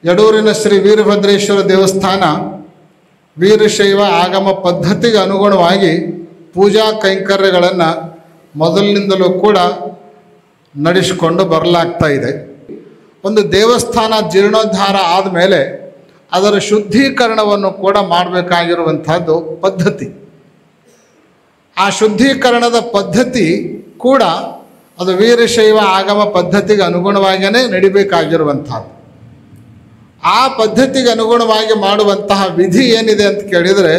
ಯಡೂರಿನ ಶ್ರೀ ವೀರಭದ್ರೇಶ್ವರ ದೇವಸ್ಥಾನ ವೀರಶೈವ ಆಗಮ ಪದ್ಧತಿಗೆ ಅನುಗುಣವಾಗಿ ಪೂಜಾ ಕೈಂಕರ್ಯಗಳನ್ನು ಮೊದಲಿನಿಂದಲೂ ಕೂಡ ನಡೆಸಿಕೊಂಡು ಬರಲಾಗ್ತಾ ಇದೆ. ಒಂದು ದೇವಸ್ಥಾನ ಜೀರ್ಣೋದ್ಧಾರ ಆದಮೇಲೆ ಅದರ ಶುದ್ಧೀಕರಣವನ್ನು ಕೂಡ ಮಾಡಬೇಕಾಗಿರುವಂಥದ್ದು ಪದ್ಧತಿ. ಆ ಶುದ್ಧೀಕರಣದ ಪದ್ಧತಿ ಕೂಡ ಅದು ವೀರಶೈವ ಆಗಮ ಪದ್ಧತಿಗೆ ಅನುಗುಣವಾಗಿಯೇ ನಡಿಬೇಕಾಗಿರುವಂಥದ್ದು. ಆ ಪದ್ಧತಿಗೆ ಅನುಗುಣವಾಗಿ ಮಾಡುವಂತಹ ವಿಧಿ ಏನಿದೆ ಅಂತ ಕೇಳಿದರೆ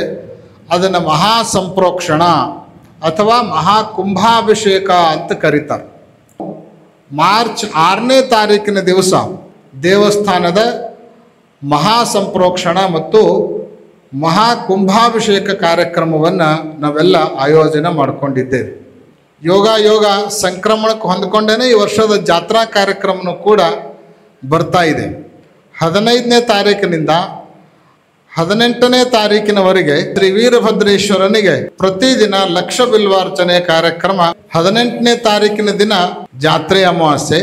ಅದನ್ನು ಮಹಾಸಂಪ್ರೋಕ್ಷಣ ಅಥವಾ ಮಹಾಕುಂಭಾಭಿಷೇಕ ಅಂತ ಕರೀತಾರೆ. ಮಾರ್ಚ್ 6ನೇ ತಾರೀಕಿನ ದಿವಸ ದೇವಸ್ಥಾನದ ಮಹಾಸಂಪ್ರೋಕ್ಷಣ ಮತ್ತು ಮಹಾಕುಂಭಾಭಿಷೇಕ ಕಾರ್ಯಕ್ರಮವನ್ನು ನಾವೆಲ್ಲ ಆಯೋಜನೆ ಮಾಡಿಕೊಂಡಿದ್ದೇವೆ. ಯೋಗ ಸಂಕ್ರಮಣಕ್ಕೆ ಹೊಂದಿಕೊಂಡೇ ಈ ವರ್ಷದ ಜಾತ್ರಾ ಕಾರ್ಯಕ್ರಮನೂ ಕೂಡ ಬರ್ತಾ ಇದೆ. 15ನೇ ತಾರೀಕಿನಿಂದ 18ನೇ ತಾರೀಕಿನವರೆಗೆ ಶ್ರೀ ವೀರಭದ್ರೇಶ್ವರನಿಗೆ ಪ್ರತಿದಿನ ಲಕ್ಷ ಬಿಲ್ವಾರ್ಚನೆ ಕಾರ್ಯಕ್ರಮ. 18ನೇ ತಾರೀಕಿನ ದಿನ ಜಾತ್ರೆ ಅಮಾವಾಸ್ಯೆ,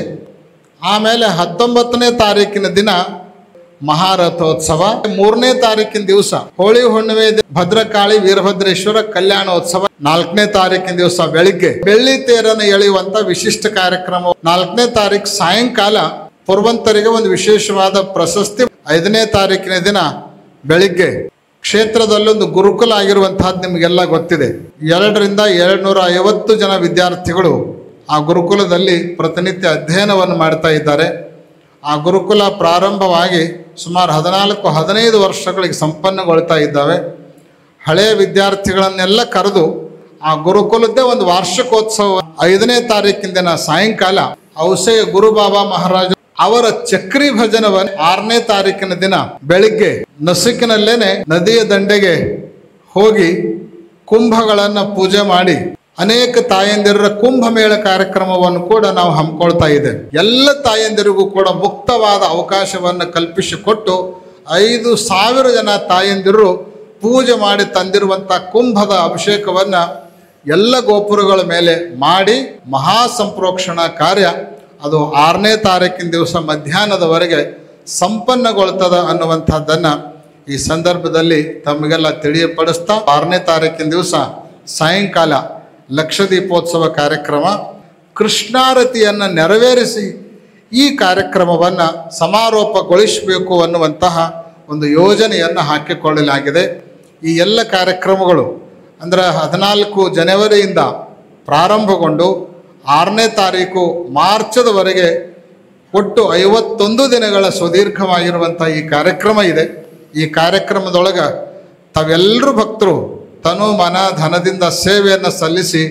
ಆಮೇಲೆ 19ನೇ ತಾರೀಕಿನ ದಿನ ಮಹಾರಥೋತ್ಸವ, 3ನೇ ತಾರೀಕಿನ ದಿವಸ ಹೋಳಿ ಹುಣ್ಣಿಮೆ, ಭದ್ರಕಾಳಿ ವೀರಭದ್ರೇಶ್ವರ ಕಲ್ಯಾಣೋತ್ಸವ, 4ನೇ ತಾರೀಕಿನ ದಿವಸ ಬೆಳಿಗ್ಗೆ ಬೆಳ್ಳಿ ತೇರನ್ನು ಎಳೆಯುವಂತ ವಿಶಿಷ್ಟ ಕಾರ್ಯಕ್ರಮ, 4ನೇ ತಾರೀಕು ಸಾಯಂಕಾಲ ಪುರವಂತರಿಗೆ ಒಂದು ವಿಶೇಷವಾದ ಪ್ರಶಸ್ತಿ, 5ನೇ ತಾರೀಕಿನ ದಿನ ಬೆಳಿಗ್ಗೆ ಕ್ಷೇತ್ರದಲ್ಲೊಂದು ಗುರುಕುಲ ಆಗಿರುವಂತಹದ್ದು ನಿಮಗೆಲ್ಲ ಗೊತ್ತಿದೆ. 200ರಿಂದ 250 ಜನ ವಿದ್ಯಾರ್ಥಿಗಳು ಆ ಗುರುಕುಲದಲ್ಲಿ ಪ್ರತಿನಿತ್ಯ ಅಧ್ಯಯನವನ್ನು ಮಾಡ್ತಾ ಇದ್ದಾರೆ. ಆ ಗುರುಕುಲ ಪ್ರಾರಂಭವಾಗಿ ಸುಮಾರು 14-15 ವರ್ಷಗಳಿಗೆ ಸಂಪನ್ನಗೊಳ್ತಾ ಇದ್ದಾವೆ. ಹಳೆಯ ವಿದ್ಯಾರ್ಥಿಗಳನ್ನೆಲ್ಲ ಕರೆದು ಆ ಗುರುಕುಲದ್ದೇ ಒಂದು ವಾರ್ಷಿಕೋತ್ಸವ 5ನೇ ತಾರೀಕಿನ ದಿನ ಸಾಯಂಕಾಲ ಔಸೆಯ ಗುರುಬಾಬಾ ಮಹಾರಾಜ ಅವರ ಚಕ್ರಿ ಭಜನವನ್ನು 6ನೇ ತಾರೀಕಿನ ದಿನ ಬೆಳಿಗ್ಗೆ ನಸುಕಿನಲ್ಲೇನೆ ನದಿಯ ದಂಡೆಗೆ ಹೋಗಿ ಕುಂಭಗಳನ್ನು ಪೂಜೆ ಮಾಡಿ ಅನೇಕ ತಾಯಂದಿರರ ಕುಂಭಮೇಳ ಕಾರ್ಯಕ್ರಮವನ್ನು ಕೂಡ ನಾವು ಹಮ್ಮಿಕೊಳ್ತಾ ಇದ್ದೇವೆ. ಎಲ್ಲ ತಾಯಂದಿರಿಗೂ ಕೂಡ ಮುಕ್ತವಾದ ಅವಕಾಶವನ್ನು ಕಲ್ಪಿಸಿಕೊಟ್ಟು 5,000 ಜನ ತಾಯಂದಿರು ಪೂಜೆ ಮಾಡಿ ತಂದಿರುವಂಥ ಕುಂಭದ ಅಭಿಷೇಕವನ್ನು ಎಲ್ಲ ಗೋಪುರಗಳ ಮೇಲೆ ಮಾಡಿ ಮಹಾಸಂಪ್ರೋಕ್ಷಣ ಕಾರ್ಯ ಅದು 6ನೇ ತಾರೀಕಿನ ದಿವಸ ಮಧ್ಯಾಹ್ನದವರೆಗೆ ಸಂಪನ್ನಗೊಳ್ತದ ಅನ್ನುವಂಥದ್ದನ್ನು ಈ ಸಂದರ್ಭದಲ್ಲಿ ತಮಗೆಲ್ಲ ತಿಳಿಯಪಡಿಸ್ತಾ 6ನೇ ತಾರೀಕಿನ ದಿವಸ ಸಾಯಂಕಾಲ ಲಕ್ಷ ದೀಪೋತ್ಸವ ಕಾರ್ಯಕ್ರಮ, ಕೃಷ್ಣಾರತಿಯನ್ನು ನೆರವೇರಿಸಿ ಈ ಕಾರ್ಯಕ್ರಮವನ್ನು ಸಮಾರೋಪಗೊಳಿಸಬೇಕು ಅನ್ನುವಂತಹ ಒಂದು ಯೋಜನೆಯನ್ನು ಹಾಕಿಕೊಳ್ಳಲಾಗಿದೆ. ಈ ಎಲ್ಲ ಕಾರ್ಯಕ್ರಮಗಳು ಅಂದರೆ 14 ಜನವರಿಯಿಂದ ಪ್ರಾರಂಭಗೊಂಡು 6ನೇ ತಾರೀಕು ಮಾರ್ಚದವರೆಗೆ ಒಟ್ಟು 51 ದಿನಗಳ ಸುದೀರ್ಘವಾಗಿರುವಂಥ ಈ ಕಾರ್ಯಕ್ರಮ ಇದೆ. ಈ ಕಾರ್ಯಕ್ರಮದೊಳಗೆ ತಾವೆಲ್ಲರೂ ಭಕ್ತರು ತನು ಮನ ಧನದಿಂದ ಸೇವೆಯನ್ನು ಸಲ್ಲಿಸಿ